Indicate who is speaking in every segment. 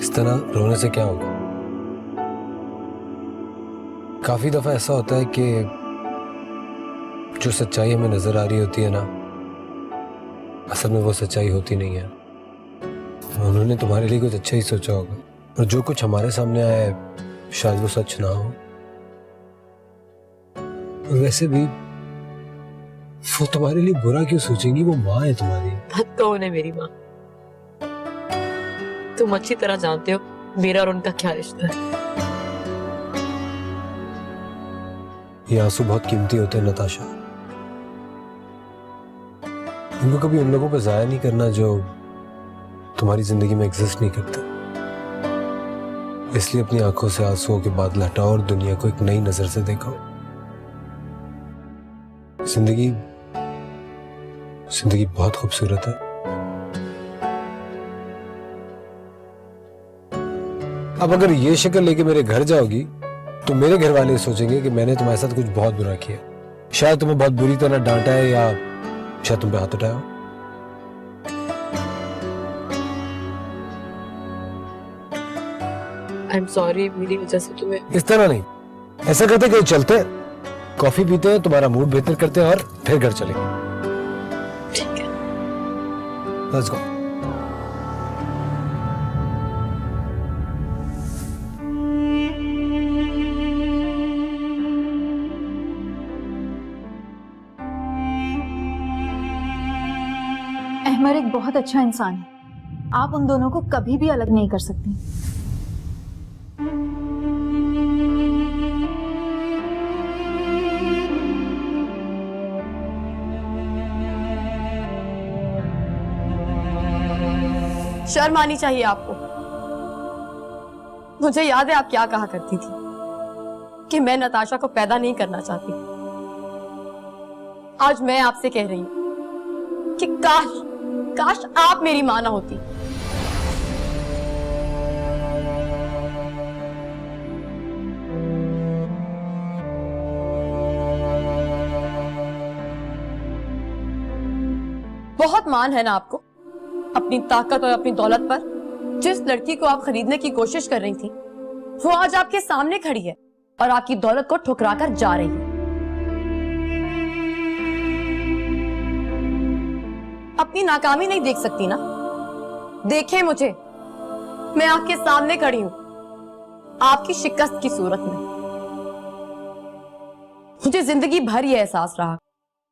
Speaker 1: इस तरह रोने से क्या होगा? काफी दफा ऐसा होता है कि जो सच्चाई हमें नजर आ रही होती है ना, असल में वो सच्चाई होती नहीं है। उन्होंने तुम्हारे लिए कुछ अच्छा ही सोचा होगा, और जो कुछ हमारे सामने आया है शायद वो सच ना हो। और वैसे भी वो तुम्हारे लिए बुरा क्यों सोचेंगी? वो माँ है तुम्हारी।
Speaker 2: मत कहो उन्हें मेरी माँ। तुम अच्छी तरह जानते हो मेरा और उनका क्या रिश्ता है।
Speaker 1: ये आंसू बहुत कीमती होते हैं नताशा। इनको कभी उन लोगों पर जाया नहीं करना जो तुम्हारी जिंदगी में एग्जिस्ट नहीं करते। इसलिए अपनी आंखों से आंसुओं के बादल हटाओ और दुनिया को एक नई नजर से देखो। जिंदगी बहुत खूबसूरत है। अब अगर ये शक्ल लेके मेरे घर जाओगी तो मेरे घर वाले सोचेंगे कि मैंने तुम्हारे साथ कुछ बहुत बुरा किया। शायद तुम्हें बहुत बुरी तरह डांटा है, या शायद तुम पे हाथ उठाया हो।
Speaker 2: आई एम सॉरी, मेरी वजह से तुम्हें।
Speaker 1: इस तरह नहीं, ऐसा करते कहीं चलते हैं, कॉफी पीते हैं, तुम्हारा मूड बेहतर करते हैं और फिर घर चलेंगे।
Speaker 2: ठीक है,
Speaker 1: लेट्स गो।
Speaker 3: अहमर एक बहुत अच्छा इंसान है। आप उन दोनों को कभी भी अलग नहीं कर सकती।
Speaker 4: शर्म आनी चाहिए आपको। मुझे याद है आप क्या कहा करती थी कि मैं नताशा को पैदा नहीं करना चाहती। आज मैं आपसे कह रही हूं कि काश आप मेरी मां ना होती। बहुत मान है ना आपको अपनी ताकत और अपनी दौलत पर। जिस लड़की को आप खरीदने की कोशिश कर रही थी वो आज आपके सामने खड़ी है और आपकी दौलत को ठुकराकर जा रही है। अपनी नाकामी नहीं देख सकती ना? देखें मुझे, मैं आपके सामने खड़ी हूं आपकी शिकस्त की सूरत में। मुझे जिंदगी भर यह एहसास रहा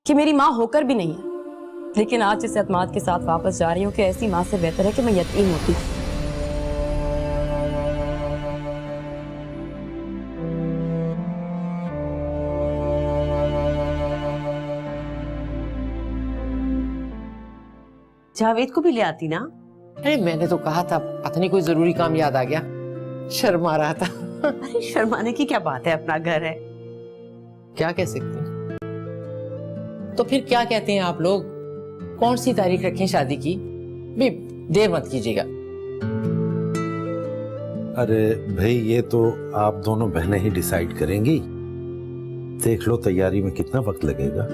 Speaker 4: कि मेरी मां होकर भी नहीं है, लेकिन आज इस एतमाद के साथ वापस जा रही हूं कि ऐसी मां से बेहतर है कि मैं यतीम होती।
Speaker 5: जावेद को भी ले आती ना।
Speaker 6: अरे मैंने तो कहा था, पता नहीं कोई जरूरी काम याद आ गया, शर्मा रहा था।
Speaker 5: अरे शर्माने की क्या बात है, अपना घर है।
Speaker 6: क्या कह सकते हैं? तो फिर क्या कहते हैं आप लोग? कौन सी तारीख रखें शादी की? भी देर मत कीजिएगा।
Speaker 7: अरे भाई, ये तो आप दोनों बहनें ही डिसाइड करेंगी। देख लो तैयारी में कितना वक्त लगेगा।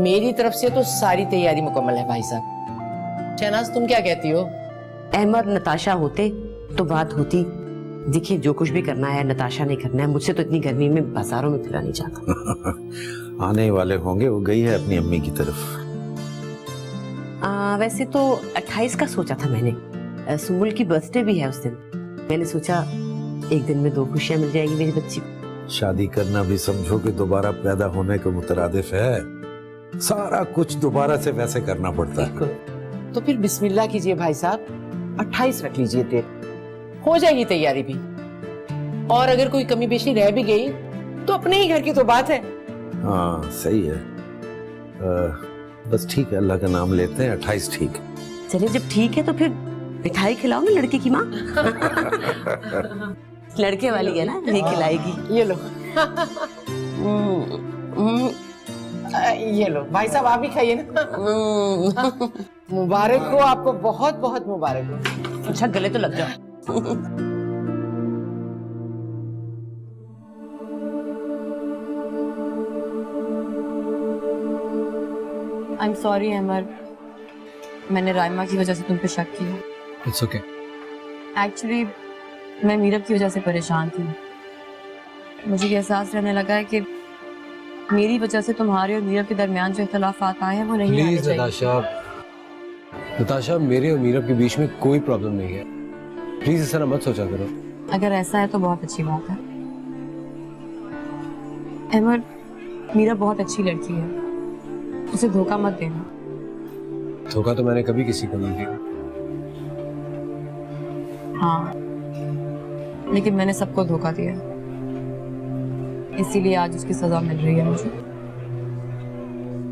Speaker 6: मेरी तरफ से तो सारी तैयारी मुकम्मल है भाई साहब। शहनाज तुम क्या कहती हो?
Speaker 5: अहमद नताशा होते तो बात होती। देखिए जो कुछ भी करना है नताशा नहीं करना है। मुझसे तो इतनी गर्मी में बाजारों में फिरा नहीं जाता।
Speaker 7: आने वाले होंगे, वो गई है अपनी अम्मी की तरफ।
Speaker 5: वैसे तो 28 का सोचा था मैंने। सुमुल की बर्थडे भी है उस दिन। मैंने सोचा एक दिन में दो खुशियां मिल जाएगी मेरी बच्ची को।
Speaker 7: शादी करना भी समझो कि दोबारा पैदा होने के मुतरादिफ है। सारा कुछ दोबारा से वैसे करना पड़ता है।
Speaker 6: तो फिर बिस्मिल्लाह कीजिए भाई साहब, 28 रख लीजिए डेट, हो जाएगी तैयारी भी। और अगर कोई कमी पेशी रह भी गई तो अपने ही घर की तो बात है।
Speaker 7: हाँ सही है। बस ठीक है, अल्लाह का नाम लेते हैं। 28 ठीक।
Speaker 5: चलिए जब ठीक है तो फिर मिठाई खिलाओ ना लड़के की माँ। लड़के वाली है ना, नहीं खिलाएगी।
Speaker 6: ये लो। ये लो भाई साहब, आप भी खाइए ना। मुबारक हो आपको, बहुत बहुत मुबारक हो।
Speaker 5: अच्छा गले तो लग जाओ।
Speaker 4: आई एम सॉरी अमर, मैंने राइमा की वजह से तुम पे शक किया।
Speaker 1: It's okay.
Speaker 4: एक्चुअली मैं मीरब की वजह से परेशान थी। मुझे ये एहसास रहने लगा है कि मेरी वजह से तुम्हारे और मीरब के दरमियान जो इख्तलाफात आए हैं वो नहीं आने
Speaker 1: प्लीज
Speaker 4: चाहिए।
Speaker 1: नताशा, मेरे और मीरब के बीच में कोई प्रॉब्लम नहीं है। प्लीज इस तरह मत सोचा करो।
Speaker 4: अगर ऐसा है तो बहुत अच्छी बात है। अहमद, मीरा बहुत अच्छी लड़की है, उसे धोखा मत देना।
Speaker 1: धोखा तो मैंने कभी किसी को नहीं दिया।
Speaker 4: हाँ, लेकिन मैंने सबको धोखा दिया, इसीलिए आज उसकी सजा मिल रही है मुझे।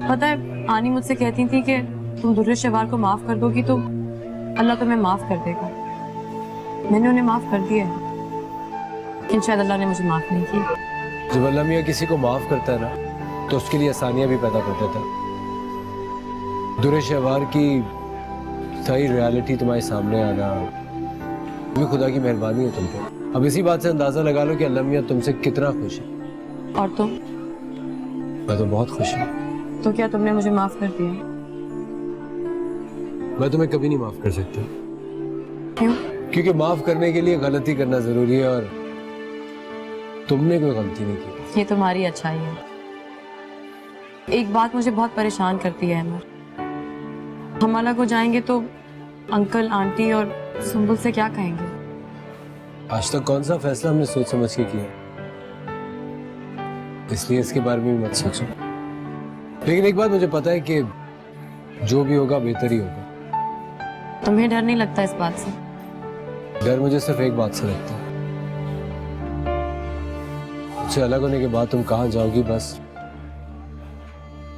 Speaker 4: पता है, आनी मुझसे कहती थी कि तुम दुर्रे शवार को माफ कर दोगी तो अल्लाह तुम्हें माफ कर देगा। मैंने उन्हें माफ कर दिया है, लेकिन शायद अल्लाह ने मुझे माफ नहीं किया।
Speaker 1: जब अल्लाह मियां किसी को माफ करता है ना, तो उसके लिए आसानियां भी पैदा कर देता है। दुरे शहवार की सही रियलिटी तुम्हारे सामने आना भी खुदा की मेहरबानी है तुम पे। अब इसी बात से अंदाजा लगा लो कि अल्लाह मियां तुमसे कितना खुश है।
Speaker 4: और तुम?
Speaker 1: मैं तो बहुत खुश हूँ।
Speaker 4: तो क्या तुमने मुझे माफ कर दिया?
Speaker 1: मैं तुम्हें कभी नहीं माफ कर सकता।
Speaker 4: क्यों?
Speaker 1: क्योंकि माफ करने के लिए गलती करना जरूरी है, और तुमने कोई गलती नहीं की।
Speaker 4: ये तुम्हारी अच्छाई है। एक बात मुझे बहुत परेशान करती है अहमद, हम अलग हो जाएंगे तो अंकल, आंटी और सुंबुल से क्या कहेंगे?
Speaker 1: आज तक कौन सा फैसला हमने सोच समझ के किया, इसलिए इसके बारे में भी मत सोचो। लेकिन एक बात मुझे पता है कि जो भी होगा बेहतर ही होगा।
Speaker 4: तुम्हें डर नहीं लगता इस बात से?
Speaker 1: डर मुझे सिर्फ एक बात से लगता है, मुझसे अलग होने के बाद तुम कहाँ जाओगी, बस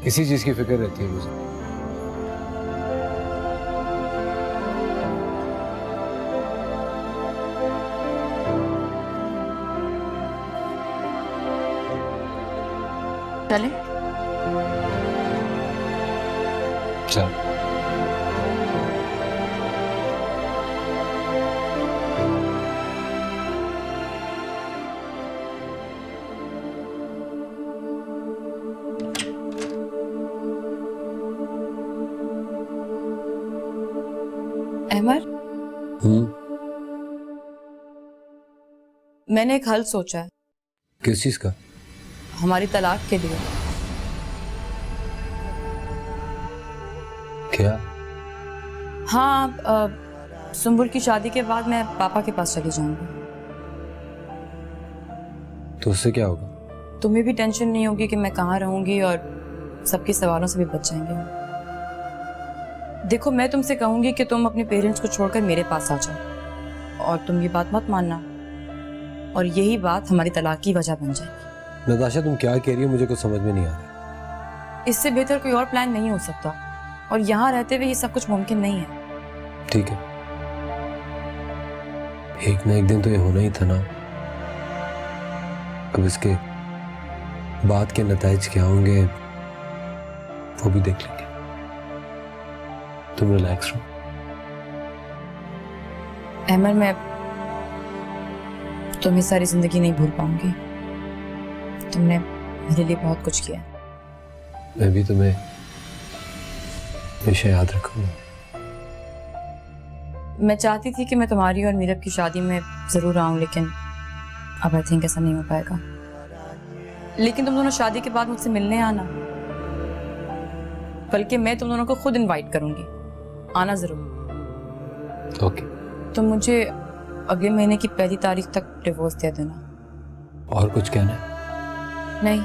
Speaker 1: इसी चीज की फिक्र रहती है मुझे।
Speaker 4: चले?
Speaker 1: चल।
Speaker 4: अहमद, मैंने एक हल सोचा है
Speaker 1: किस चीज का?
Speaker 4: हमारी तलाक के लिए।
Speaker 1: क्या?
Speaker 4: हाँ, सुंबुल की शादी के बाद मैं पापा के पास चली जाऊंगी।
Speaker 1: तो उससे क्या होगा?
Speaker 4: तुम्हें भी टेंशन नहीं होगी कि मैं कहाँ रहूंगी और सबके सवालों से भी बच जाएंगे। देखो, मैं तुमसे कहूंगी कि तुम अपने पेरेंट्स को छोड़कर मेरे पास आ जाओ, और तुम ये बात मत मानना, और यही बात हमारी तलाक की वजह बन जाएगी।
Speaker 1: नताशा, तुम क्या कह रही हो? मुझे कुछ समझ में नहीं आ रहा।
Speaker 4: इससे बेहतर कोई और प्लान नहीं हो सकता, और यहाँ रहते हुए ये सब कुछ मुमकिन नहीं है।
Speaker 1: ठीक है, एक ना एक दिन तो ये होना ही था ना। अब इसके बाद के नताइज क्या होंगे वो भी देख लेंगे। तुम रिलैक्स रहो।
Speaker 4: अहमद, मैं तुम्हें सारी जिंदगी नहीं भूल पाऊंगी। तुमने मेरे लिए बहुत कुछ किया।
Speaker 1: मैं भी तुम्हें हमेशा याद रखूंगा।
Speaker 4: मैं चाहती थी कि मैं तुम्हारी और मीरब की शादी में जरूर आऊं, लेकिन अब आई थिंक ऐसा नहीं हो पाएगा। लेकिन तुम दोनों शादी के बाद मुझसे मिलने आना, बल्कि मैं तुम दोनों को खुद इनवाइट करूंगी, आना जरूर।
Speaker 1: ओके।
Speaker 4: तुम मुझे अगले महीने की 1 तारीख तक डिवोर्स दे देना।
Speaker 1: और कुछ कहना है?
Speaker 4: नहीं,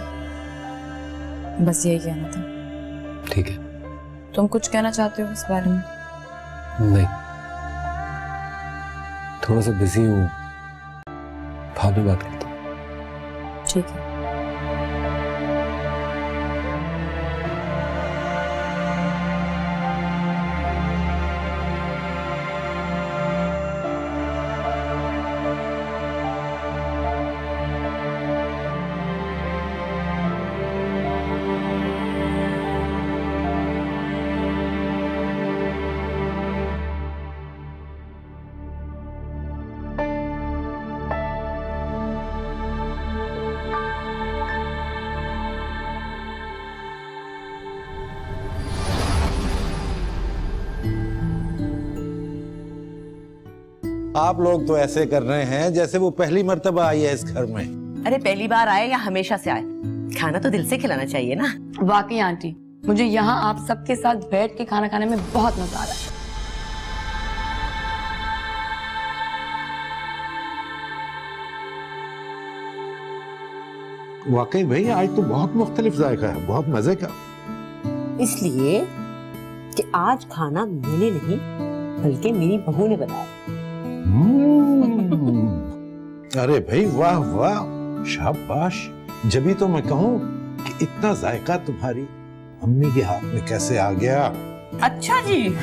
Speaker 4: बस यही कहना था।
Speaker 1: ठीक है।
Speaker 4: तुम कुछ कहना चाहते हो इस बारे में?
Speaker 1: नहीं, थोड़ा सा बिजी हूँ, बाद में बात करता हूँ।
Speaker 4: ठीक है।
Speaker 7: आप लोग तो ऐसे कर रहे हैं जैसे वो पहली मर्तबा आई है इस घर में।
Speaker 5: अरे पहली बार आए या हमेशा से आए, खाना तो दिल से खिलाना चाहिए ना।
Speaker 4: वाकई आंटी, मुझे यहाँ आप सबके साथ बैठ के खाना खाने में बहुत मजा आ रहा है।
Speaker 7: वाकई भाई आज तो बहुत मुख्तलिफ जायका है, बहुत मजे का।
Speaker 5: इसलिए कि आज खाना मैंने नहीं बल्कि मेरी बहू ने बनाया।
Speaker 7: अरे भाई वाह वाह, शाबाश। जभी तो मैं कहूँ कि इतना जायका तुम्हारी अम्मी के हाथ में कैसे आ गया।
Speaker 5: अच्छा जी।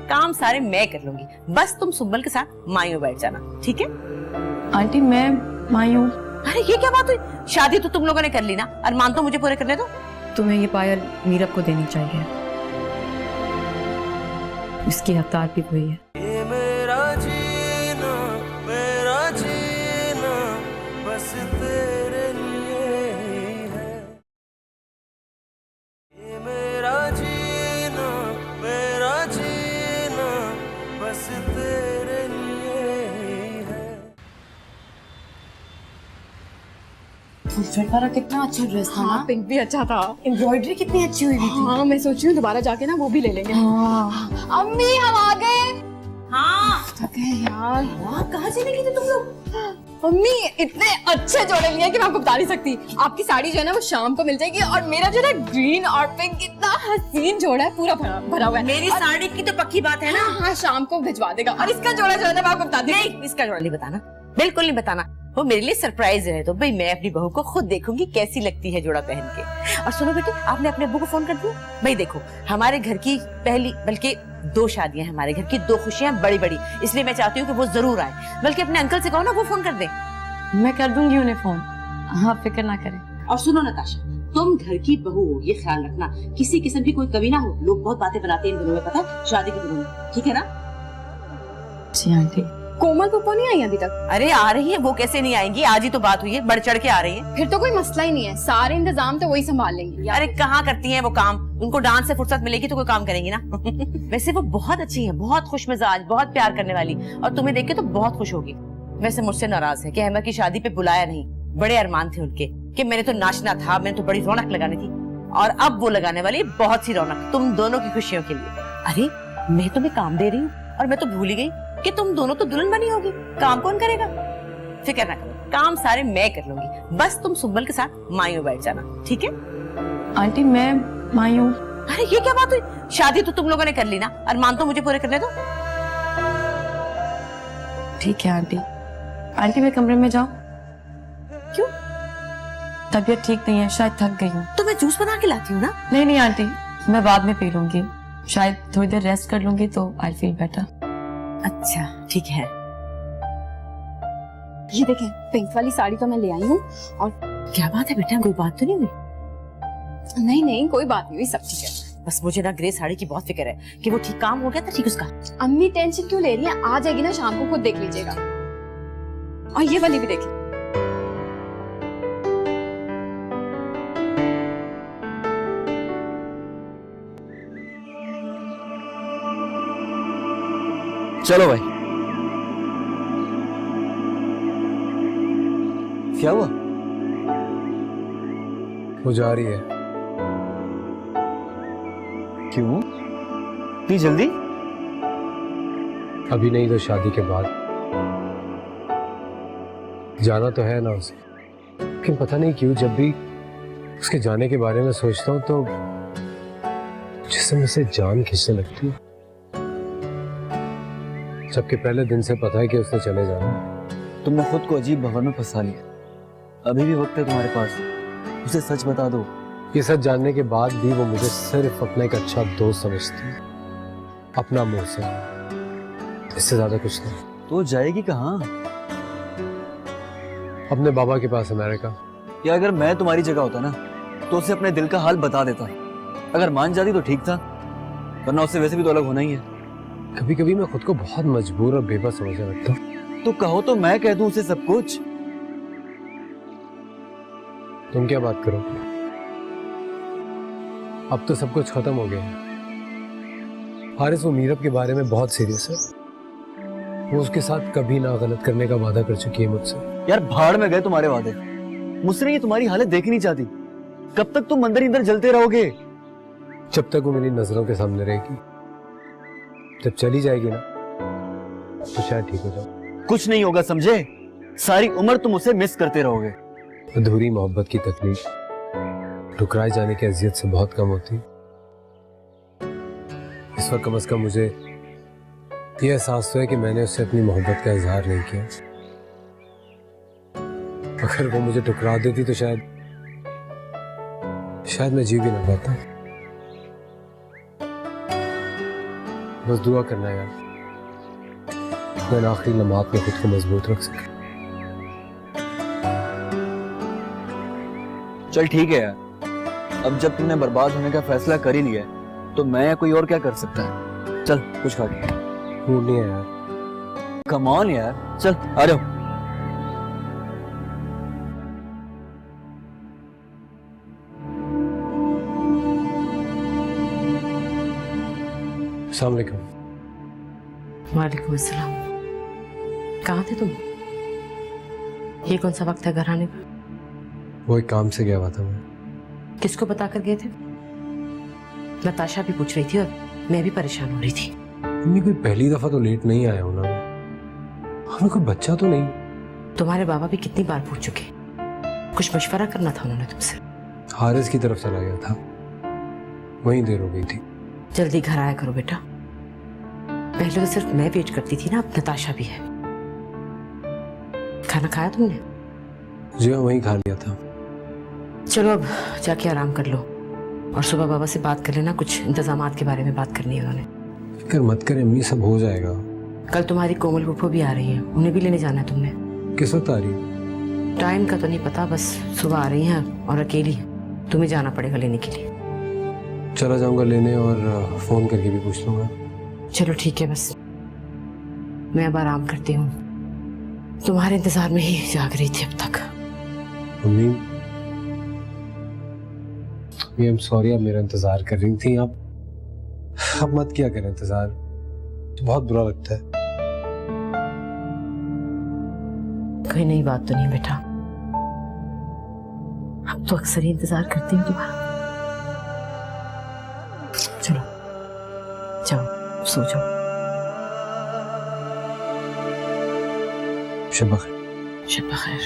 Speaker 5: काम सारे मैं कर लूंगी, बस तुम सुम्बल के साथ माई में बैठ जाना, ठीक है?
Speaker 4: आंटी मैं माई हूँ।
Speaker 5: अरे ये क्या बात हुई? शादी तो तुम लोगों ने कर ली ना, अरमान तो मुझे पूरे करने दो।
Speaker 4: तुम्हें ये पायल मीरब को देनी चाहिए, इसकी हकदार भी वही है।
Speaker 8: मेरा जीना बस तेरे लिए ही है। ये मेरा जीना बस तेरे लिए ही है।
Speaker 4: तुम्हारा कितना अच्छा ड्रेस था ना?
Speaker 3: पिंक भी अच्छा था।
Speaker 4: एम्ब्रॉयडरी कितनी अच्छी हुई थी।
Speaker 3: हाँ मैं सोच रही हूँ दोबारा जाके ना वो भी ले लेंगे।
Speaker 4: हाँ।
Speaker 3: अम्मी हम आ गए।
Speaker 5: हाँ
Speaker 3: थके यार।
Speaker 5: कहाँ चले गए थे तुम लोग?
Speaker 3: अम्मी इतने अच्छे जोड़े लिए कि मैं आपको बता नहीं सकती। आपकी साड़ी जो है ना वो शाम को मिल जाएगी और मेरा जो है ना ग्रीन और पिंक इतना हसीन जोड़ा है, पूरा भरा हुआ है।
Speaker 5: मेरी साड़ी की तो पक्की बात है ना।
Speaker 3: हाँ शाम को भिजवा देगा। और इसका जोड़ा जो है ना मैं आपको बता दी।
Speaker 5: नहीं, इसका जोड़ा नहीं बताना, बिल्कुल नहीं बताना। वो मेरे लिए सरप्राइज है, तो भाई मैं अपनी बहू को खुद देखूंगी कैसी लगती है जोड़ा पहन के। और सुनो बेटे, आपने अपने अब्बू को फोन कर दिया? भाई देखो, हमारे घर की पहली बल्कि 2 शादियां, हमारे घर की 2 खुशियां बड़ी बड़ी, इसलिए मैं चाहती हूँ कि वो जरूर आए। बल्कि अपने अंकल से कहो ना वो फोन कर दे।
Speaker 4: मैं कर दूंगी उन्हें फोन, हाँ फिक्र ना करें।
Speaker 5: और सुनो नताशा, तुम घर की बहू हो, ये ख्याल रखना किसी किस्म की कोई कमी ना हो। लोग बहुत बातें बनाते हैं इन दिनों में, पता है, शादी के दिनों में, ठीक है ना?
Speaker 4: जी आंटी।
Speaker 3: कोमल पप्पा नहीं आई अभी तक?
Speaker 5: अरे आ रही है, वो कैसे नहीं आएंगी? आज ही तो बात हुई है, बढ़ चढ़ के आ रही है।
Speaker 3: फिर तो कोई मसला ही नहीं है, सारे इंतजाम तो वही संभाल लेंगी।
Speaker 5: अरे कहाँ करती हैं वो काम? उनको डांस से फुर्सत मिलेगी तो कोई काम करेंगी ना। वैसे वो बहुत अच्छी हैं, बहुत खुश मिजाज, बहुत प्यार करने वाली, और तुम्हें देख के तो बहुत खुश होगी। वैसे मुझसे नाराज है कि अहमद की शादी पे बुलाया नहीं, बड़े अरमान थे उनके कि मैंने तो नाचना था, मैंने तो बड़ी रौनक लगानी थी, और अब वो लगाने वाली बहुत सी रौनक तुम दोनों की खुशियों के लिए। अरे मैं तुम्हें काम दे रही हूँ और मैं तो भूल ही गई कि तुम दोनों तो दुल्हन बनी होगी। काम कौन करेगा? फिक्र ना करो, काम सारे मैं कर लूंगी, बस तुम सुम्बल के साथ माई में बैठ जाना, ठीक है?
Speaker 4: आंटी मैं माई हूँ।
Speaker 5: अरे ये क्या बात हुई? शादी तो तुम लोगों ने कर ली ना, अरमान तो मुझे पूरे करने दो।
Speaker 4: ठीक है आंटी। आंटी मैं कमरे में जाऊँ?
Speaker 5: क्यों?
Speaker 4: तबीयत ठीक नहीं है, शायद थक गई हूँ।
Speaker 5: तो मैं जूस बना के लाती हूँ ना।
Speaker 4: नहीं नहीं आंटी, मैं बाद में पी लूंगी, शायद थोड़ी देर रेस्ट कर लूंगी तो आई फील बेटर।
Speaker 5: अच्छा ठीक है।
Speaker 3: ये देखें, पिंक वाली साड़ी तो मैं ले आई हूँ। और
Speaker 5: क्या बात है बेटा, कोई बात तो नहीं हुई?
Speaker 3: नहीं नहीं, कोई बात नहीं हुई, सब ठीक है।
Speaker 5: बस मुझे ना ग्रे साड़ी की बहुत फिक्र है कि वो ठीक काम हो गया था, ठीक उसका।
Speaker 3: अम्मी टेंशन क्यों ले रही है? आ जाएगी ना शाम को, खुद देख लीजिएगा। और ये वाली भी देखिए।
Speaker 9: चलो भाई। क्या हुआ?
Speaker 1: वो जा रही है।
Speaker 9: क्यों? इतनी जल्दी?
Speaker 1: अभी नहीं तो शादी के बाद। जाना तो है ना उसे, लेकिन पता नहीं क्यों जब भी उसके जाने के बारे में सोचता हूँ तो जिसम से जान खींचने लगती है। सबके पहले दिन से पता है कि उसने चले जाना है।
Speaker 9: तुमने खुद को अजीब भंवर में फंसा लिया। अभी भी वक्त है तुम्हारे पास, उसे सच बता दो।
Speaker 1: ये सच जानने के बाद भी वो मुझे सिर्फ अपना एक अच्छा दोस्त समझती है, अपना मुंह से, इससे ज्यादा कुछ नहीं।
Speaker 9: तो जाएगी कहाँ?
Speaker 1: अपने बाबा के पास, अमेरिका।
Speaker 9: या अगर मैं तुम्हारी जगह होता ना तो उसे अपने दिल का हाल बता देता। अगर मान जाती तो ठीक था, वरना उससे वैसे भी तो अलग होना ही है।
Speaker 1: कभी कभी मैं खुद को बहुत मजबूर और बेबस समझने लगता हूँ।
Speaker 9: तो कहो तो मैं कह दूं उसे सब कुछ।
Speaker 1: तुम क्या बात करो? अब तो सब कुछ खत्म हो गया है। हारिस वो मीरब के बारे में बहुत सीरियस है। वो उसके साथ कभी ना गलत करने का वादा कर चुकी है मुझसे।
Speaker 9: यार भाड़ में गए तुम्हारे वादे। मुझसे ये तुम्हारी हालत देखनी नहीं चाहती। कब तक तुम अंदर ही अंदर जलते रहोगे?
Speaker 1: जब तक वो मेरी नजरों के सामने रहेगी। जब चली जाएगी ना तो शायद ठीक हो जाओ।
Speaker 9: कुछ नहीं होगा, समझे? सारी उम्र तुम उसे मिस करते रहोगे।
Speaker 1: अधूरी मोहब्बत की तकलीफ ठुकराए जाने की अजियत से बहुत कम होती। इस वक्त कम से कम मुझे ये एहसास तो है कि मैंने उससे अपनी मोहब्बत का इजहार नहीं किया। अगर वो मुझे ठुकरा देती तो शायद मैं जी भी ना पाता। बस दुआ करना यार, मैं आखिरी लम्हात में खुद को मजबूत रख सके।
Speaker 9: चल ठीक है यार, अब जब तुमने बर्बाद होने का फैसला कर ही लिया है तो मैं या कोई और क्या कर सकता है। चल कुछ खा के।
Speaker 1: मूड नहीं है यार।
Speaker 9: कम ऑन यार, चल आ जाओ।
Speaker 1: अस्सलाम वालेकुम।
Speaker 2: वालेकुम अस्सलाम। कहाँ थे तुम? ये कौन सा वक्त है घर आने का?
Speaker 1: वो एक काम से गया हुआ था मैं।
Speaker 2: किसको बता कर गए थे? नताशा भी पूछ रही थी और मैं भी परेशान हो रही थी।
Speaker 1: मम्मी कोई पहली दफा तो लेट नहीं आया हूं ना। हमें कोई बच्चा तो नहीं।
Speaker 2: तुम्हारे बाबा भी कितनी बार पूछ चुके, कुछ मशवरा करना था उन्होंने तुमसे।
Speaker 1: हारिस की तरफ चला गया था, वहीं देर हो गई थी।
Speaker 2: जल्दी घर आया करो बेटा। पहले तो सिर्फ मैं वेट करती थी ना, अब नताशा भी है। खाना खाया तुमने?
Speaker 1: जी हाँ, वहीं खा लिया था।
Speaker 2: चलो अब जाके आराम कर लो और सुबह बाबा से बात कर लेना, कुछ इंतजामात के बारे में बात करनी है उन्होंने।
Speaker 1: फिक्र मत कर अम्मी, सब हो जाएगा।
Speaker 2: कल तुम्हारी कोमल फूफो भी आ रही है, उन्हें भी लेने जाना है तुमने।
Speaker 1: किस वक्त आ रही है?
Speaker 2: टाइम का तो नहीं पता, बस सुबह आ रही हैं और अकेली है, तुम्हें जाना पड़ेगा लेने के लिए।
Speaker 1: चला जाऊंगा लेने और फोन करके भी पूछ लूंगा।
Speaker 2: चलो ठीक है, बस मैं अब आराम करती हूँ। तुम्हारे इंतजार में ही जाग रही थी अब तक।
Speaker 1: मम्मी आई एम सॉरी, आप मेरा इंतजार कर रही थी। आप मत किया करें इंतजार, तो बहुत बुरा लगता है।
Speaker 2: कोई नई बात तो नहीं बेटा, तो अक्सर ही इंतजार करती हूँ तुम्हारा। चलो जाओ सो जाओ।
Speaker 1: शब बखैर।
Speaker 2: शब बखैर।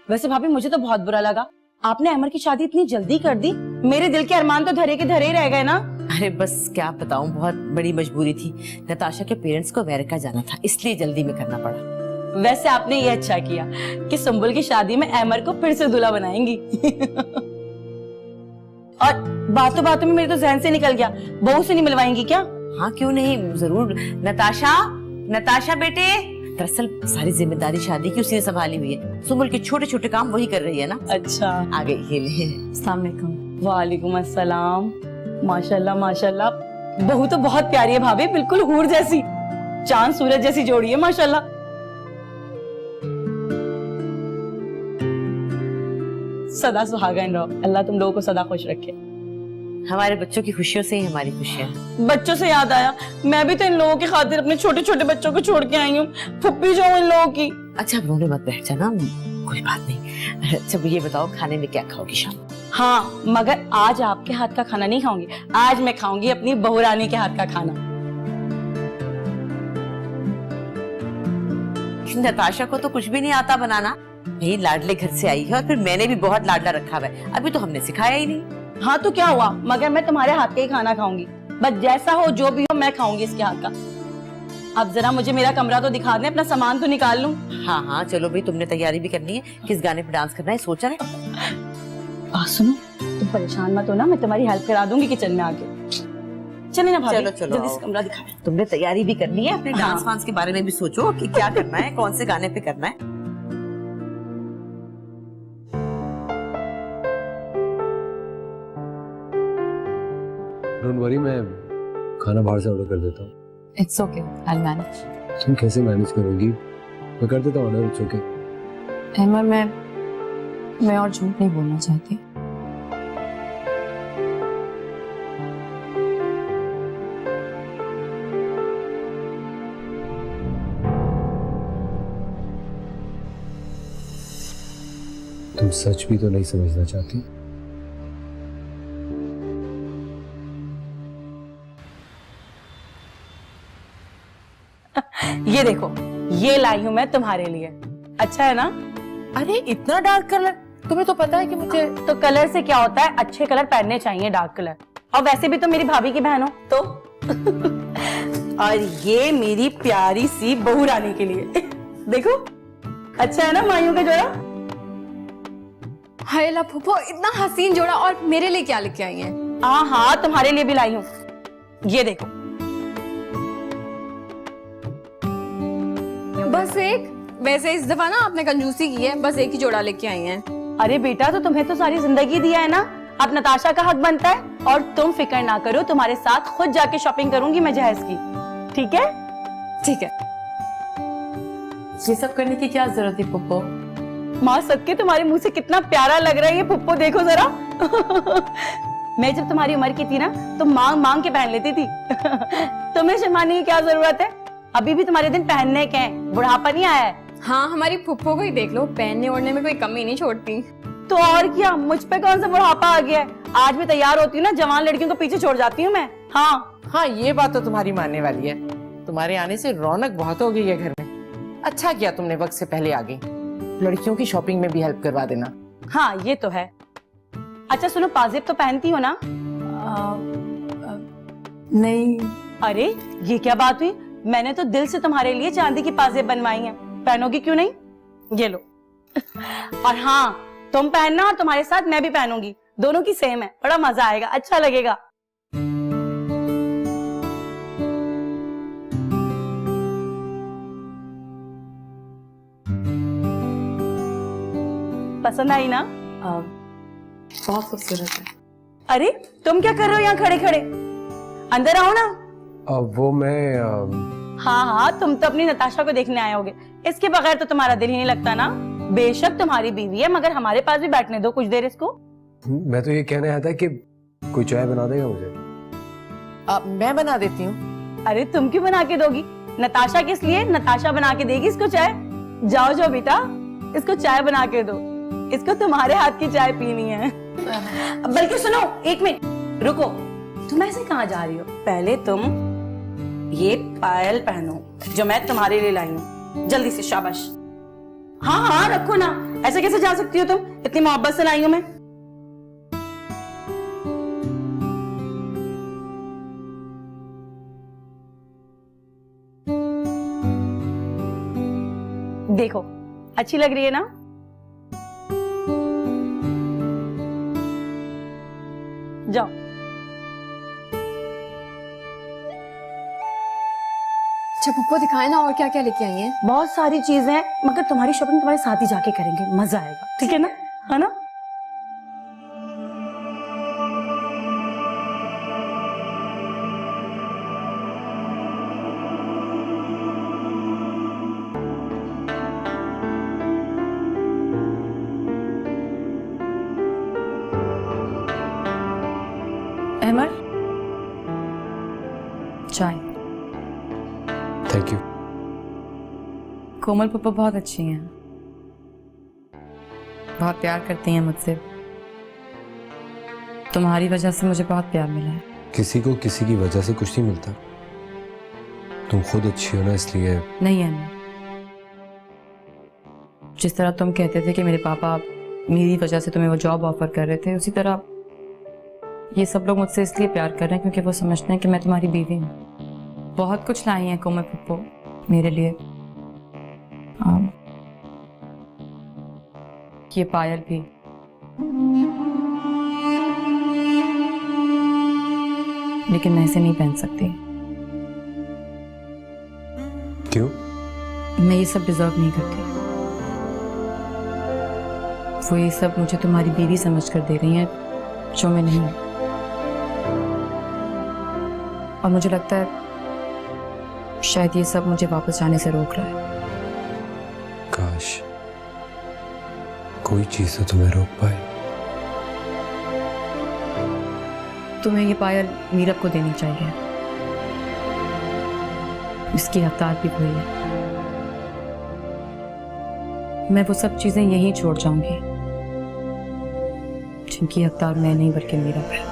Speaker 10: वैसे भाभी मुझे तो बहुत बुरा लगा, आपने अमर की शादी इतनी जल्दी कर दी। मेरे दिल के अरमान तो धरे के धरे ही रह गए ना।
Speaker 5: अरे बस क्या बताऊं, बहुत बड़ी मजबूरी थी। नताशा के पेरेंट्स को अमेरिका जाना था, इसलिए जल्दी में करना पड़ा।
Speaker 10: वैसे आपने ये अच्छा किया कि सुंबुल की शादी में अमर को फिर से दूल्हा बनाएंगी। और बातों बातों में मेरे तो जहन से निकल गया, बहू से नहीं मिलवाएंगी क्या?
Speaker 5: हाँ क्यों नहीं, जरूर। नताशा, नताशा बेटे, दरअसल सारी जिम्मेदारी शादी की उसी ने संभाली हुई है। सुंबुल के छोटे छोटे काम वही कर रही है ना।
Speaker 10: अच्छा,
Speaker 5: आ गई, ये ले।
Speaker 10: अस्सलाम वालेकुम। वालेकुम अस्सलाम। माशाल्लाह माशाल्लाह, बहू तो बहुत प्यारी है भाभी, बिल्कुल हूर जैसी, चांद सूरज जैसी जोड़ी है माशाल्लाह। सदा सुहागन रहो, अल्लाह तुम लोगों को सदा खुश रखे।
Speaker 5: हमारे बच्चों की खुशियों से ही हमारी खुशियाँ।
Speaker 10: बच्चों से याद आया, मैं भी तो इन लोगों की खातिर अपने छोटे छोटे बच्चों को छोड़ के आई हूँ। फुप्पी जो इन लोगों की।
Speaker 5: अच्छा अब रोने मत बैठ जाना, कोई बात नहीं। अच्छा ये बताओ खाने में क्या खाओगी शाम?
Speaker 10: हाँ, मगर आज आपके हाथ का खाना नहीं खाऊंगी, आज मैं खाऊंगी अपनी बहू रानी के हाथ का खाना।
Speaker 5: नताशा को तो कुछ भी नहीं आता बनाना, यही लाडले घर से आई है और फिर मैंने भी बहुत लाडला रखा हुआ है, अभी तो हमने सिखाया ही नहीं।
Speaker 10: हाँ तो क्या हुआ, मगर मैं तुम्हारे हाथ का ही खाना खाऊंगी, बस जैसा हो जो भी हो मैं खाऊंगी इसके हाथ का। अब जरा मुझे मेरा कमरा तो दिखा दें, अपना सामान तो निकाल लूं।
Speaker 5: हाँ हाँ चलो भाई, तुमने तैयारी भी करनी है, किस गाने पे डांस करना है सोचा है?
Speaker 10: सुनो, तुम परेशान मत हो ना, मैं तुम्हारी हेल्प करा दूंगी किचन में आके। चलिए ना भाभी,
Speaker 5: चलो चलो
Speaker 10: जल्दी से कमरा दिखा।
Speaker 5: तुमने तैयारी भी करनी है, अपने डांस वांस के बारे में भी सोचो कि क्या करना है, कौन से गाने पे करना है।
Speaker 1: डोंट वरी, मैं खाना बाहर से ऑर्डर कर देता हूँ।
Speaker 4: It's okay, I will manage.
Speaker 1: तुम कैसे मैनेज करोगी? मैं कर देता हूँ ऑर्डर, इट्स ओके।
Speaker 4: अहमर, मैं और झूठ नहीं बोलना चाहती।
Speaker 1: तुम सच भी तो नहीं समझना चाहती?
Speaker 10: ये देखो, ये लाई हूँ मैं तुम्हारे लिए, अच्छा है ना?
Speaker 6: अरे इतना डार्क कलर, तुम्हें तो पता है कि मुझे।
Speaker 10: तो कलर से क्या होता है, अच्छे कलर पहनने चाहिए, डार्क कलर। और वैसे भी तो मेरी भाभी की बहन हो तो। और ये मेरी प्यारी सी बहू रानी के लिए, देखो अच्छा है ना माइयों का जोड़ा?
Speaker 3: हाय ला फूफो, इतना हसीन जोड़ा, और मेरे लिए क्या लेके आई हैं?
Speaker 10: हाँ हाँ, तुम्हारे लिए भी लाई हूँ, ये देखो।
Speaker 3: बस एक, वैसे इस दफा ना आपने कंजूसी की है, बस एक ही जोड़ा लेके आई हैं।
Speaker 10: अरे बेटा, तो तुम्हें तो सारी जिंदगी दिया है ना, अब नताशा का हक बनता है। और तुम फिक्र ना करो, तुम्हारे साथ खुद जाके शॉपिंग करूंगी मैं जहेज की, ठीक है?
Speaker 3: ठीक है।
Speaker 4: ये सब करने की क्या जरूरत है पुप्पो?
Speaker 10: माँ सदके, तुम्हारे मुंह से कितना प्यारा लग रहा है ये पुप्पो, देखो जरा। मैं जब तुम्हारी उम्र की थी ना, तो मांग मांग के पहन लेती थी। तुम्हें शर्माने की क्या जरूरत है, अभी भी तुम्हारे दिन पहनने के हैं, बुढ़ापा नहीं आया है।
Speaker 3: हाँ, हमारी फुप्पो को ही देख लो, पहनने ओढ़ने में कोई कमी नहीं छोड़ती।
Speaker 10: तो और क्या, मुझ पे कौन सा बुढ़ापा आ गया है? आज भी तैयार होती हूँ ना, जवान लड़कियों को पीछे छोड़ जाती हूँ मैं। हाँ,
Speaker 6: ये बात तो तुम्हारी मानने वाली है, तुम्हारे आने से रौनक बहुत हो गई है घर में। अच्छा किया तुमने वक्त से पहले आ गई, लड़कियों की शॉपिंग में भी हेल्प करवा देना।
Speaker 10: हाँ ये तो है। अच्छा सुनो, पाजेब तो पहनती हो ना?
Speaker 4: नहीं।
Speaker 10: अरे ये क्या बात हुई, मैंने तो दिल से तुम्हारे लिए चांदी की पाजेब बनवाई हैं, पहनोगी क्यों नहीं? ये लो। और हाँ, तुम पहनना और तुम्हारे साथ मैं भी पहनूंगी, दोनों की सेम है, बड़ा मजा आएगा, अच्छा लगेगा। पसंद आई ना?
Speaker 4: बहुत खूबसूरत है।
Speaker 10: अरे तुम क्या कर रहे हो यहाँ खड़े खड़े, अंदर आओ ना।
Speaker 1: वो मैं
Speaker 10: हाँ हाँ, तुम तो अपनी नताशा को देखने आए होगे, इसके बगैर तो तुम्हारा दिल ही नहीं लगता ना। बेशक तुम्हारी बीवी है, मगर हमारे पास भी बैठने दो कुछ देर इसको।
Speaker 1: मैं तो ये कहने आया था कि कोई चाय बना देगा मुझे।
Speaker 6: मैं बना देती हूँ।
Speaker 10: अरे तुम क्यों बना के दोगी? नताशा किस लिए? नताशा बना के देगी इसको चाय। जाओ जाओ बेटा, इसको चाय बना के दो। इसको तुम्हारे हाथ की चाय पीनी है। बल्कि सुनो, एक मिनट रुको। तुम ऐसे कहाँ जा रही हो? पहले तुम ये पायल पहनो जो मैं तुम्हारे लिए लाई हूँ। जल्दी से, शाबाश। हाँ हाँ रखो ना, ऐसे कैसे जा सकती हो तुम? इतनी मोहब्बत से लाई हूँ मैं। देखो, अच्छी लग रही है ना? जाओ।
Speaker 3: अच्छा पप्पो दिखाए ना और क्या क्या लेके आई हैं?
Speaker 10: बहुत सारी चीजें हैं, मगर तुम्हारी शॉपिंग तुम्हारे साथ ही जाके करेंगे, मजा आएगा। ठीक है ना? है ना? अहमद, चाय।
Speaker 1: Thank you.
Speaker 4: कोमल पप्पा बहुत अच्छी हैं, बहुत प्यार करती हैं मुझसे। तुम्हारी वजह से मुझे बहुत प्यार मिला है।
Speaker 1: किसी को किसी की वजह से कुछ नहीं मिलता। तुम खुद अच्छी हो ना, इसलिए।
Speaker 4: नहीं है, जिस तरह तुम कहते थे कि मेरे पापा मेरी वजह से तुम्हें वो जॉब ऑफर कर रहे थे, उसी तरह ये सब लोग मुझसे इसलिए प्यार कर रहे हैं क्योंकि वो समझते हैं कि मैं तुम्हारी बीवी हूँ। बहुत कुछ लाई हैं कोमल पप्पो मेरे लिए। ये पायल भी। लेकिन मैं इसे नहीं पहन सकती।
Speaker 1: क्यों?
Speaker 4: मैं ये सब डिजर्व नहीं करती। वो ये सब मुझे तुम्हारी बीवी समझकर दे रही हैं, जो मैं नहीं हूं। और मुझे लगता है शायद ये सब मुझे वापस जाने से रोक रहा है।
Speaker 1: काश कोई चीज तो तुम्हें रोक पाए।
Speaker 4: तुम्हें ये पायल मीरब को देनी चाहिए, इसकी हकदार भी वही है। मैं वो सब चीजें यहीं छोड़ जाऊंगी जिनकी हकदार मैं नहीं बल्कि मीरब है।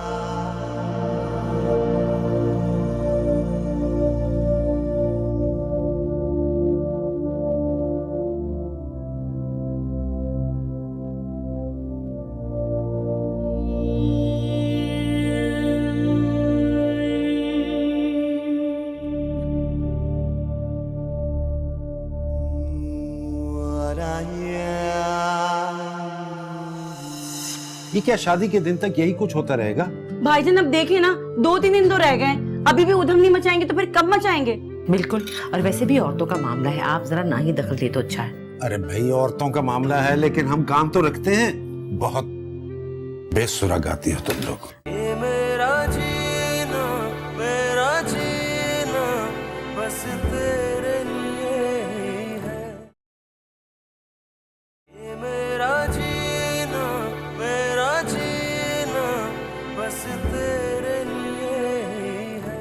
Speaker 7: ये क्या शादी के दिन तक यही कुछ होता रहेगा?
Speaker 10: भाईजान अब देखिए ना, 2-3 दिन तो रह गए, अभी भी उधम नहीं मचाएंगे तो फिर कब मचाएंगे?
Speaker 5: बिल्कुल, और वैसे भी औरतों का मामला है, आप जरा ना ही दखल दे तो अच्छा है।
Speaker 7: अरे भाई औरतों का मामला है, लेकिन हम काम तो रखते हैं। बहुत बेसुरा गाती हो तुम लोग।
Speaker 8: ये मेरा जीना बस तेरे लिए ही है। ये मेरा जीना बस तेरे लिए ही है।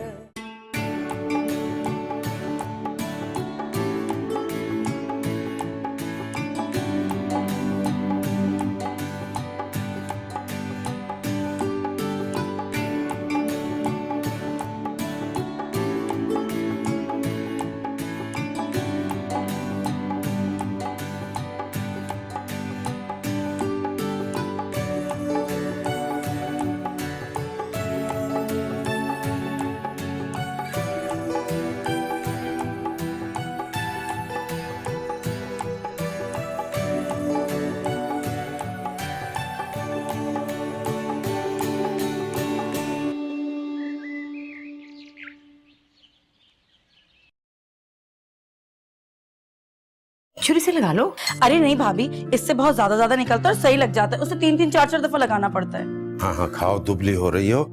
Speaker 5: छुरी से लगा लो।
Speaker 10: अरे नहीं भाभी, इससे बहुत ज्यादा निकलता है और सही लग जाता है। उसे 3-3 4-4 दफा लगाना पड़ता है।
Speaker 7: हाँ हाँ खाओ, दुबली हो रही हो।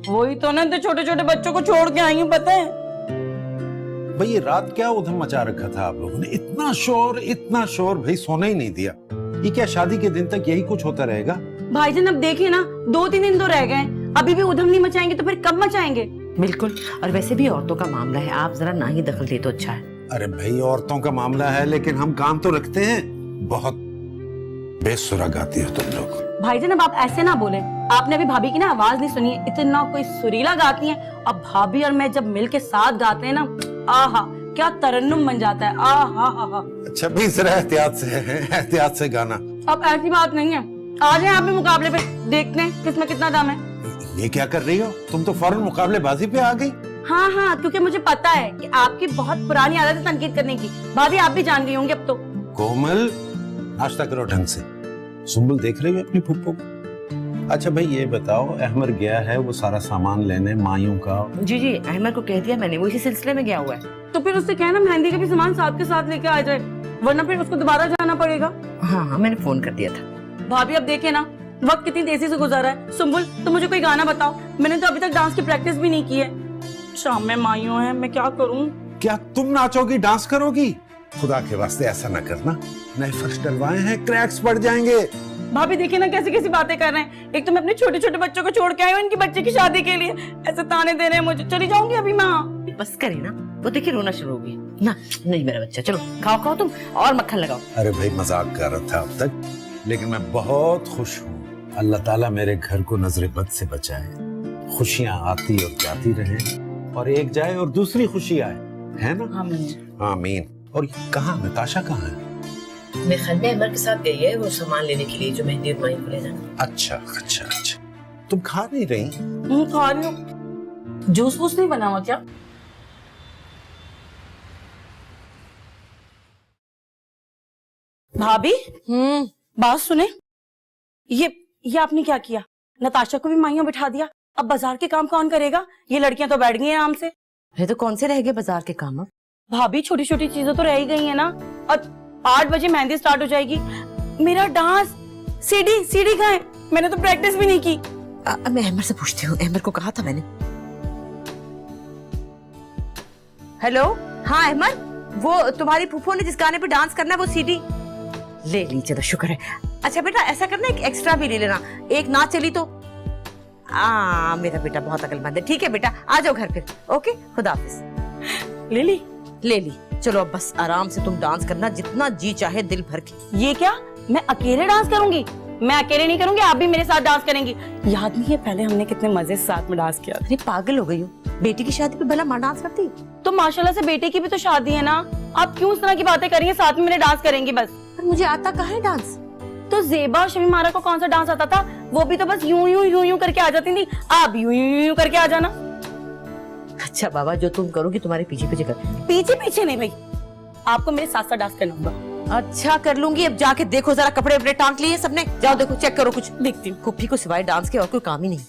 Speaker 10: वही तो ना, तो छोटे छोटे बच्चों को छोड़ के आई हूँ, पता है।
Speaker 7: भाई ये रात क्या उधम मचा रखा था आप लोगों ने? इतना शोर, भाई सोना ही नहीं दिया। ये क्या शादी के दिन तक यही कुछ होता रहेगा?
Speaker 10: भाईजान अब देखिए ना, 2-3 दिन तो रह गए, अभी भी उधम नहीं मचाएंगे तो फिर कब मचाएंगे?
Speaker 5: बिल्कुल, और वैसे भी औरतों का मामला है, आप जरा ना ही दखल दे तो अच्छा है।
Speaker 7: अरे भाई औरतों का मामला है लेकिन हम कान तो रखते हैं। बहुत बेसुरा गाती हो तुम लोग।
Speaker 10: भाईजान अब आप ऐसे ना बोले, आपने अभी भाभी की ना आवाज नहीं सुनी है, इतना कोई सुरीला गाती है। अब भाभी और मैं जब मिल के साथ गाते हैं ना, आहा क्या तरन्नुम बन जाता है। आहा।
Speaker 7: अच्छा भाई जरा एहतियात से गाना।
Speaker 10: अब ऐसी बात नहीं है, आ जाए आप भी मुकाबले पे, देखते हैं किसमें कितना दम है।
Speaker 7: ये क्या कर रही हो तुम? तो फौरन मुकाबलेबाजी पे आ गई।
Speaker 10: हाँ, क्योंकि मुझे पता है कि आपकी बहुत पुरानी आदत है तनकीद करने की। भाभी आप भी जान गई होंगी अब तो।
Speaker 7: कोमल नाश्ता करो ढंग से। सुंबुल देख रही है अपनी फुप्पो को। अच्छा भाई ये बताओ, अहमद गया है वो सारा सामान लेने मायूं का?
Speaker 5: जी अहमद को कह दिया मैंने, वो इसी सिलसिले में गया हुआ है।
Speaker 10: तो फिर उससे कहना मेहंदी का भी सामान साथ के साथ लेके आ जाए, वरना फिर उसको दोबारा जाना पड़ेगा।
Speaker 5: हाँ मैंने फोन कर दिया था।
Speaker 10: भाभी अब देखे ना वक्त कितनी तेजी से गुजारा है। सुंबुल तो मुझे कोई गाना बताओ, मैंने तो अभी तक डांस की प्रैक्टिस भी नहीं की है। शाम में मायूं है, मैं क्या करूं?
Speaker 7: क्या तुम नाचोगी डांस करोगी? खुदा के वास्ते ऐसा ना करना, नए फर्श डलवाए हैं, क्रैक्स पड़ जाएंगे।
Speaker 10: भाभी देखिए ना कैसी कैसी बातें कर रहे हैं। एक तो मैं अपने छोटे छोटे बच्चों को छोड़ के आई हूँ इनकी बच्चे की शादी के लिए, ऐसे ताने दे रहे हैं मुझे। चली जाऊंगी अभी मैं।
Speaker 5: बस करे ना, वो देखिए रोना शुरू हो गई ना। नहीं मेरा बच्चा, चलो खाओ तुम और मक्खन लगाओ।
Speaker 7: अरे भाई मजाक कर रहा था अब तक, लेकिन मैं बहुत खुश हूँ। अल्लाह ताला मेरे घर को नजरे बद से बचाए, खुशियाँ आती और जाती रहें, और एक जाए और दूसरी खुशी आए, है ना? आमीन। और कहाँ नताशा कहाँ है?
Speaker 5: मैं ख्याल में अमर के साथ गई है, वो सामान लेने के लिए जो मेहंदी और माई को ले जाना।
Speaker 7: अच्छा। तुम खा नहीं रही?
Speaker 10: खा रही हूँ। जूस वूस नहीं बना हुआ क्या? भाभी बात सुने, ये आपने क्या किया? नताशा को भी माइयों बिठा दिया। अब बाजार के काम कौन करेगा? ये लड़कियां तो बैठ गई हैं आराम से।
Speaker 5: है तो कौन से रह गए बाजार के काम? अब
Speaker 10: भाभी छोटी छोटी चीजें तो रह ही गई है ना। और 8 बजे मेहंदी स्टार्ट हो जाएगी। मेरा डांस सीडी कहाँ है? मैंने तो प्रैक्टिस भी नहीं की।
Speaker 5: मैं अहमद से पूछती हूँ, अहमद को कहा था मैंने। हेलो, हाँ अहमद, वो तुम्हारी फूफो ने जिस गाने पे डांस करना है वो सीडी ले ली। चलो शुक्र है। अच्छा बेटा ऐसा करना, एक एक्स्ट्रा भी ले लेना, एक ना चली तो। मेरा बेटा बहुत अकलमंद है। ठीक है बेटा, आ जाओ घर फिर। ओके, खुदा हाफिज।
Speaker 10: ले ली।
Speaker 5: चलो अब बस आराम से तुम डांस करना जितना जी चाहे दिल भर के।
Speaker 10: ये क्या, मैं अकेले डांस करूंगी? मैं अकेले नहीं करूंगी, आप भी मेरे साथ डांस करेंगी। याद नहीं है पहले हमने कितने मजे से साथ में डांस किया?
Speaker 5: अरे पागल हो गई हो, बेटी की शादी पे भला माँ डांस करती?
Speaker 10: तो माशाल्लाह से बेटे की भी तो शादी है ना। आप क्यों इस तरह की बातें करेंगे? साथ में मेरे डांस करेंगी बस।
Speaker 5: पर मुझे आता कहाँ है डांस?
Speaker 10: तो ज़ेबा और शमीमारा को कौन सा डांस आता था? वो भी तो बस यूं करके आ जाती थी। आप यूं करके आ जाना।
Speaker 5: अच्छा बाबा, जो तुम करोगी तुम्हारे पीछे कर।
Speaker 10: पीछे नहीं भाई, आपको मेरे साथ साथ डांस करना होगा।
Speaker 5: अच्छा कर लूंगी। अब जाके देखो जरा, कपड़े वपड़े टांग लिए सबने? जाओ देखो, चेक करो कुछ।
Speaker 10: देखती हूँ।
Speaker 5: कुप्पी को सिवाय डांस के और कोई काम ही नहीं।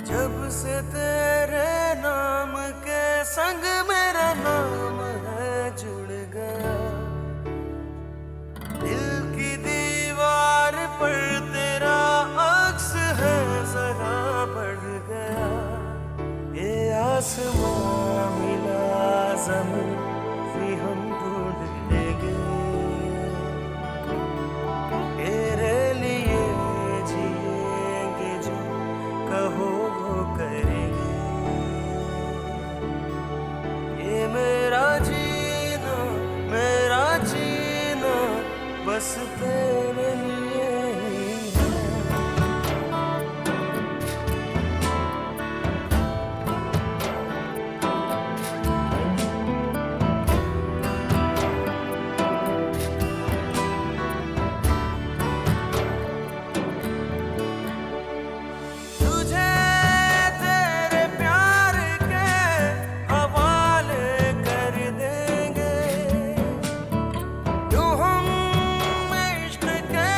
Speaker 8: जब से तेरे नाम के संग मेरा नाम है जुड़ गया, दिल की दीवार पर तेरा अक्स है जरा बढ़ गया। ये आसमां मिला ज़मीं भी हम ढूंढ लेंगे, तेरे लिए जिएंगे जो कहो वो करेंगे। ये मेरा जीना बस तेरे लिए ही है। तुझे तेरे प्यार के हवाले कर देंगे, यूं हम इश्क के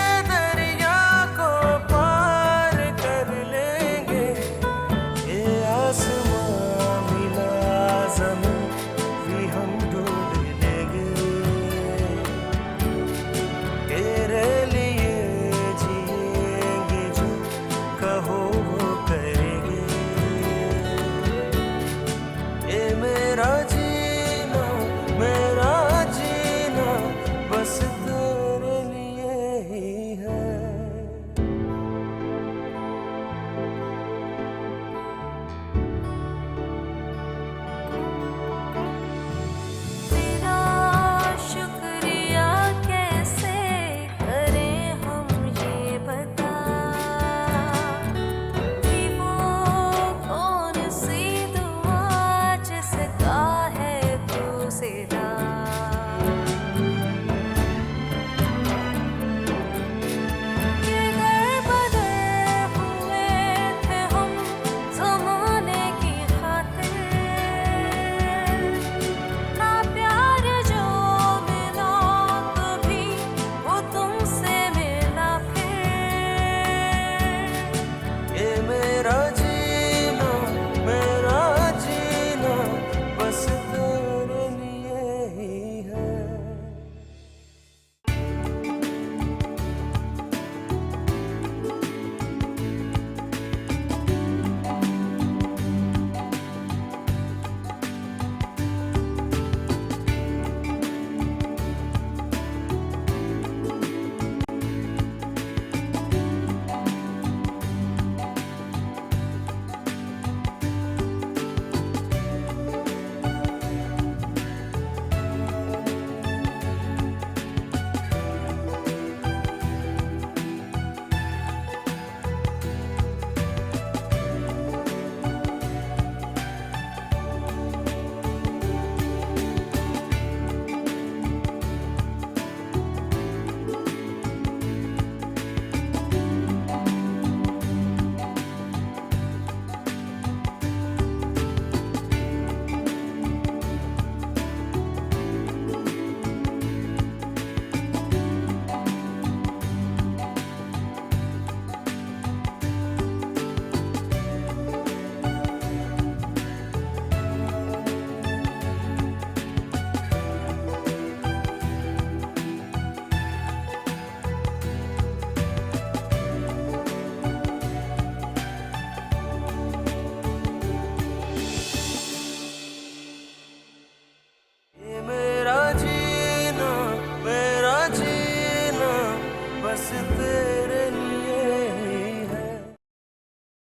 Speaker 8: तेरे